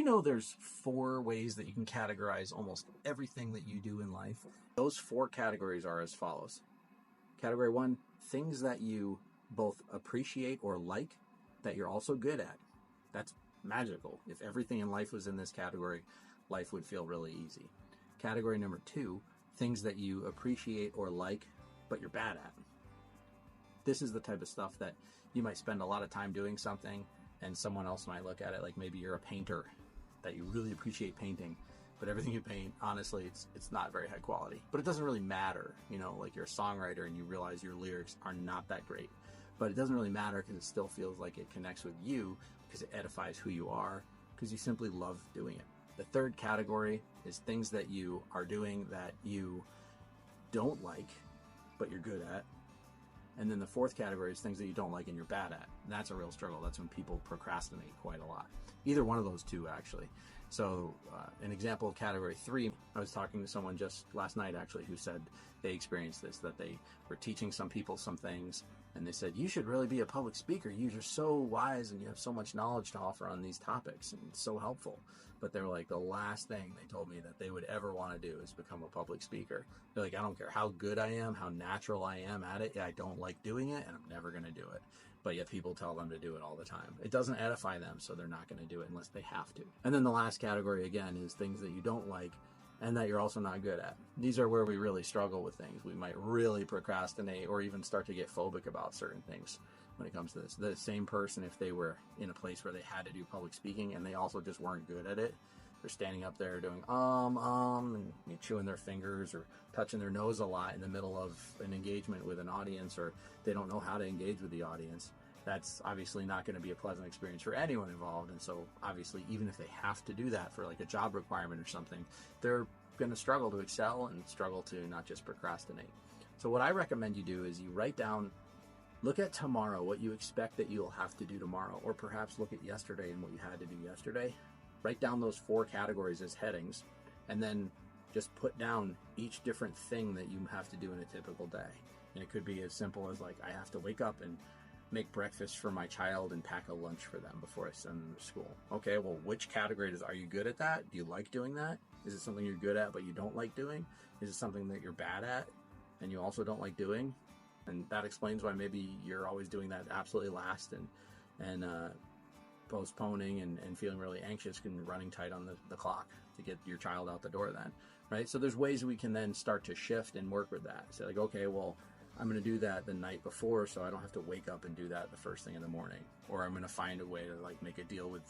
know there's 4 ways that you can categorize almost everything that you do in life? Those 4 categories are as follows. Category 1, things that you both appreciate or like that you're also good at. That's magical. If everything in life was in this category, life would feel really easy. Category number 2, things that you appreciate or like but you're bad at. This is the type of stuff that you might spend a lot of time doing something and someone else might look at it like maybe you're a painter that you really appreciate painting, but everything you paint, honestly, it's not very high quality. But it doesn't really matter, like you're a songwriter and you realize your lyrics are not that great. But it doesn't really matter because it still feels like it connects with you because it edifies who you are because you simply love doing it. The third category is things that you are doing that you don't like, but you're good at. And then the fourth category is things that you don't like and you're bad at. And that's a real struggle. That's when people procrastinate quite a lot. Either one of those two, actually. So an example of category 3, I was talking to someone just last night, actually, who said they experienced this, that they were teaching some people some things. And they said, you should really be a public speaker. You're so wise and you have so much knowledge to offer on these topics and it's so helpful. But they were like, the last thing they told me that they would ever want to do is become a public speaker. They're like, I don't care how good I am, how natural I am at it. I don't like doing it and I'm never going to do it. But yet people tell them to do it all the time. It doesn't edify them, so they're not going to do it unless they have to. And then the last category, again, is things that you don't like and that you're also not good at. These are where we really struggle with things. We might really procrastinate or even start to get phobic about certain things when it comes to this. The same person, if they were in a place where they had to do public speaking and they also just weren't good at it, they're standing up there doing and chewing their fingers or touching their nose a lot in the middle of an engagement with an audience, or they don't know how to engage with the audience. That's obviously not going to be a pleasant experience for anyone involved. And so obviously, even if they have to do that for like a job requirement or something, they're going to struggle to excel and struggle to not just procrastinate. So what I recommend you do is you write down, look at tomorrow, what you expect that you'll have to do tomorrow, or perhaps look at yesterday and what you had to do yesterday. Write down those 4 categories as headings, and then just put down each different thing that you have to do in a typical day. And it could be as simple as like, I have to wake up and make breakfast for my child and pack a lunch for them before I send them to school. Okay, well, which category are you good at that? Do you like doing that? Is it something you're good at but you don't like doing? Is it something that you're bad at and you also don't like doing? And that explains why maybe you're always doing that absolutely last and postponing and feeling really anxious and running tight on the clock to get your child out the door then, right? So there's ways we can then start to shift and work with that. So like, okay, well, I'm going to do that the night before so I don't have to wake up and do that the first thing in the morning. Or I'm going to find a way to like make a deal with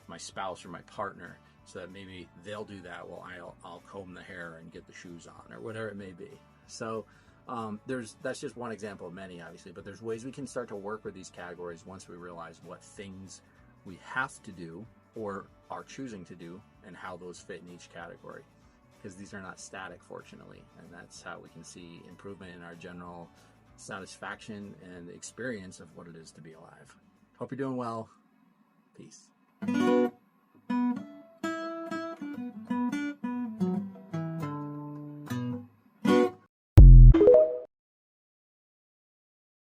my spouse or my partner so that maybe they'll do that while I'll comb the hair and get the shoes on or whatever it may be. So that's just one example of many, obviously, but there's ways we can start to work with these categories once we realize what things we have to do or are choosing to do and how those fit in each category, because these are not static, fortunately, and that's how we can see improvement in our general satisfaction and experience of what it is to be alive. Hope you're doing well. Peace.